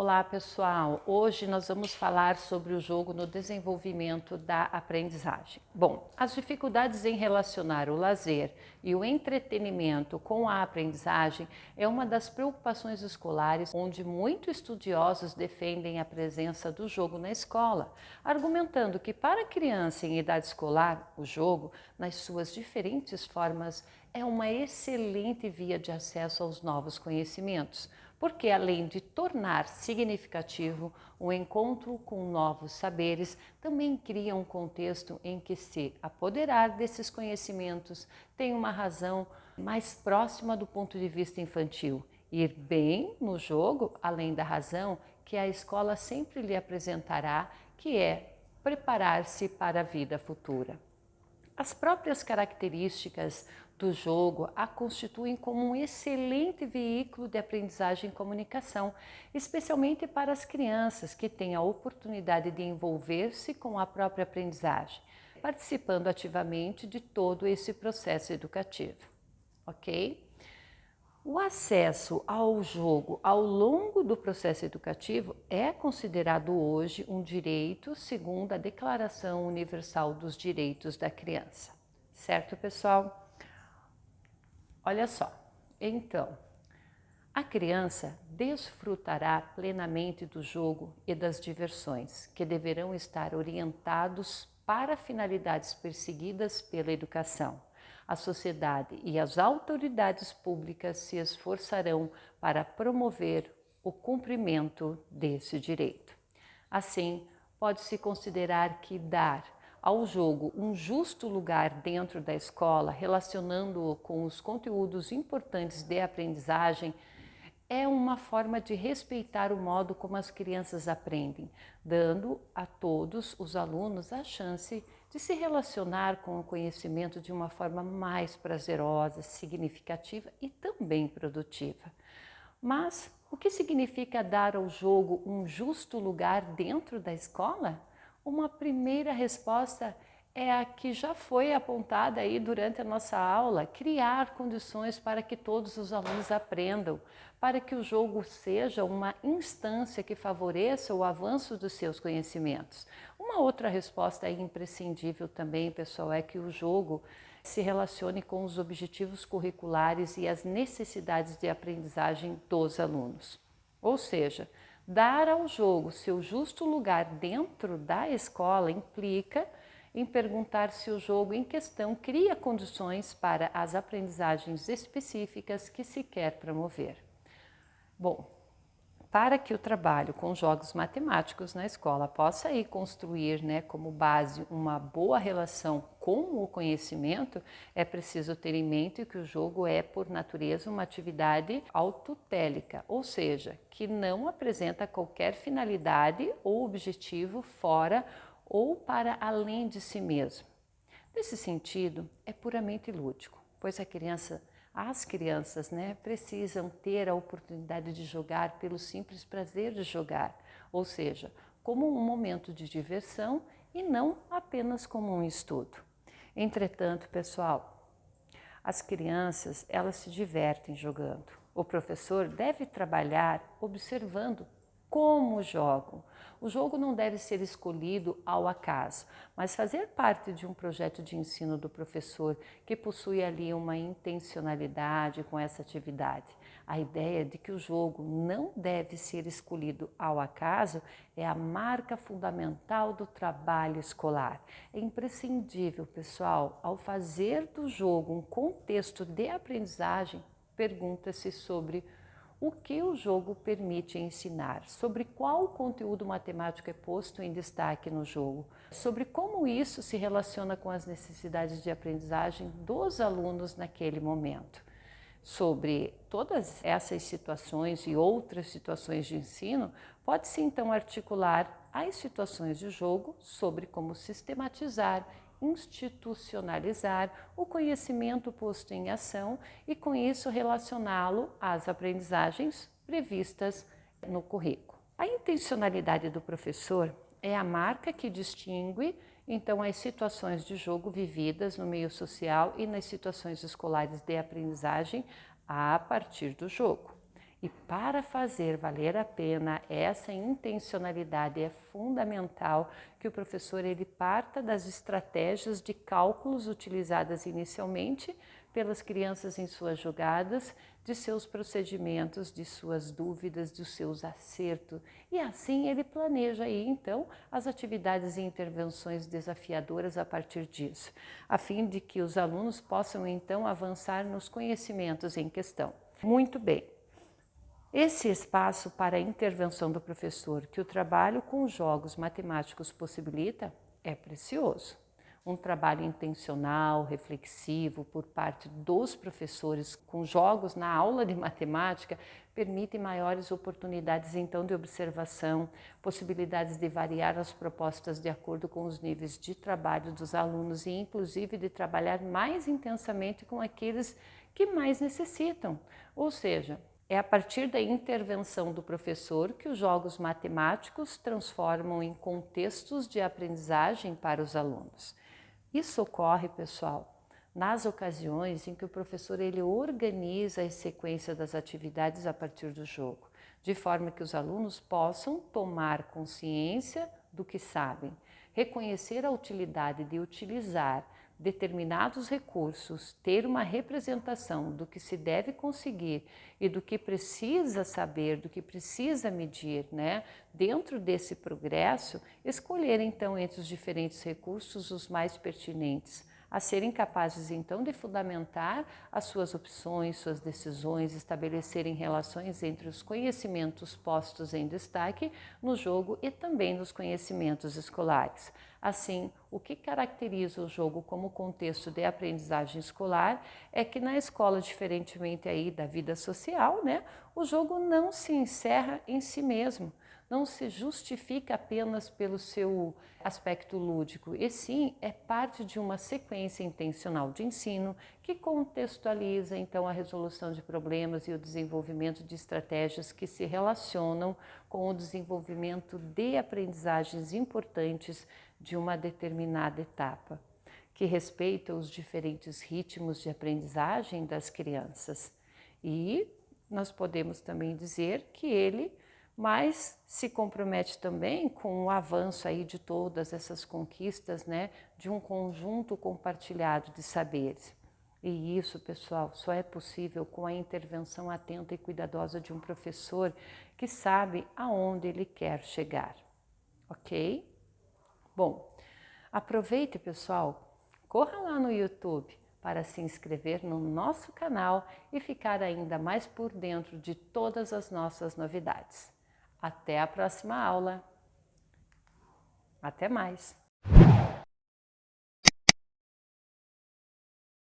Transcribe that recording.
Olá pessoal, hoje nós vamos falar sobre o jogo no desenvolvimento da aprendizagem. Bom, as dificuldades em relacionar o lazer e o entretenimento com a aprendizagem é uma das preocupações escolares, onde muitos estudiosos defendem a presença do jogo na escola, argumentando que para a criança em idade escolar, o jogo, nas suas diferentes formas, é uma excelente via de acesso aos novos conhecimentos, porque além de tornar significativo o encontro com novos saberes, também cria um contexto em que se apoderar desses conhecimentos tem uma razão mais próxima do ponto de vista infantil. Ir bem no jogo, além da razão que a escola sempre lhe apresentará, que é preparar-se para a vida futura. As próprias características do jogo a constituem como um excelente veículo de aprendizagem e comunicação, especialmente para as crianças que têm a oportunidade de envolver-se com a própria aprendizagem, participando ativamente de todo esse processo educativo. Ok? O acesso ao jogo ao longo do processo educativo é considerado hoje um direito segundo a Declaração Universal dos Direitos da Criança. Certo, pessoal? Olha só, então, a criança desfrutará plenamente do jogo e das diversões, que deverão estar orientados para finalidades perseguidas pela educação. A sociedade e as autoridades públicas se esforçarão para promover o cumprimento desse direito. Assim, pode-se considerar que dar ao jogo um justo lugar dentro da escola, relacionando-o com os conteúdos importantes de aprendizagem, é uma forma de respeitar o modo como as crianças aprendem, dando a todos os alunos a chance de se relacionar com o conhecimento de uma forma mais prazerosa, significativa e também produtiva. Mas o que significa dar ao jogo um justo lugar dentro da escola? Uma primeira resposta é a que já foi apontada aí durante a nossa aula: criar condições para que todos os alunos aprendam, para que o jogo seja uma instância que favoreça o avanço dos seus conhecimentos. Uma outra resposta imprescindível também, pessoal, é que o jogo se relacione com os objetivos curriculares e as necessidades de aprendizagem dos alunos. Ou seja, dar ao jogo seu justo lugar dentro da escola implica em perguntar se o jogo em questão cria condições para as aprendizagens específicas que se quer promover. Bom, para que o trabalho com jogos matemáticos na escola possa aí construir, como base uma boa relação com o conhecimento, é preciso ter em mente que o jogo é, por natureza, uma atividade autotélica, ou seja, que não apresenta qualquer finalidade ou objetivo fora ou para além de si mesmo. Nesse sentido, é puramente lúdico, pois as crianças precisam ter a oportunidade de jogar pelo simples prazer de jogar, ou seja, como um momento de diversão e não apenas como um estudo. Entretanto, pessoal, as crianças, elas se divertem jogando. O professor deve trabalhar observando como jogam. O jogo não deve ser escolhido ao acaso, mas fazer parte de um projeto de ensino do professor que possui ali uma intencionalidade com essa atividade. A ideia de que o jogo não deve ser escolhido ao acaso é a marca fundamental do trabalho escolar. É imprescindível, pessoal, ao fazer do jogo um contexto de aprendizagem, pergunta-se sobre o que o jogo permite ensinar, sobre qual conteúdo matemático é posto em destaque no jogo, sobre como isso se relaciona com as necessidades de aprendizagem dos alunos naquele momento. Sobre todas essas situações e outras situações de ensino, pode-se então articular as situações de jogo sobre como sistematizar, institucionalizar o conhecimento posto em ação e com isso relacioná-lo às aprendizagens previstas no currículo. A intencionalidade do professor é a marca que distingue então as situações de jogo vividas no meio social e nas situações escolares de aprendizagem a partir do jogo. E para fazer valer a pena essa intencionalidade, é fundamental que o professor ele parta das estratégias de cálculos utilizadas inicialmente pelas crianças em suas jogadas, de seus procedimentos, de suas dúvidas, dos seus acertos. E assim ele planeja aí então as atividades e intervenções desafiadoras a partir disso, a fim de que os alunos possam então avançar nos conhecimentos em questão. Muito bem. Esse espaço para a intervenção do professor que o trabalho com jogos matemáticos possibilita é precioso. Um trabalho intencional, reflexivo por parte dos professores com jogos na aula de matemática permite maiores oportunidades então de observação, possibilidades de variar as propostas de acordo com os níveis de trabalho dos alunos e inclusive de trabalhar mais intensamente com aqueles que mais necessitam, ou seja, é a partir da intervenção do professor que os jogos matemáticos transformam em contextos de aprendizagem para os alunos. Isso ocorre, pessoal, nas ocasiões em que o professor ele organiza a sequência das atividades a partir do jogo, de forma que os alunos possam tomar consciência do que sabem, reconhecer a utilidade de utilizar determinados recursos, ter uma representação do que se deve conseguir e do que precisa saber, do que precisa medir, né? Dentro desse progresso, escolher então entre os diferentes recursos os mais pertinentes, a serem capazes então de fundamentar as suas opções, suas decisões, estabelecerem relações entre os conhecimentos postos em destaque no jogo e também nos conhecimentos escolares. Assim, o que caracteriza o jogo como contexto de aprendizagem escolar é que na escola, diferentemente aí da vida social, né, o jogo não se encerra em si mesmo, não se justifica apenas pelo seu aspecto lúdico, e sim é parte de uma sequência intencional de ensino que contextualiza então a resolução de problemas e o desenvolvimento de estratégias que se relacionam com o desenvolvimento de aprendizagens importantes de uma determinada etapa, que respeita os diferentes ritmos de aprendizagem das crianças. E nós podemos também dizer que ele mas se compromete também com o avanço aí de todas essas conquistas, né, de um conjunto compartilhado de saberes. E isso, pessoal, só é possível com a intervenção atenta e cuidadosa de um professor que sabe aonde ele quer chegar, ok? Bom, aproveite, pessoal, corra lá no YouTube para se inscrever no nosso canal e ficar ainda mais por dentro de todas as nossas novidades. Até a próxima aula. Até mais!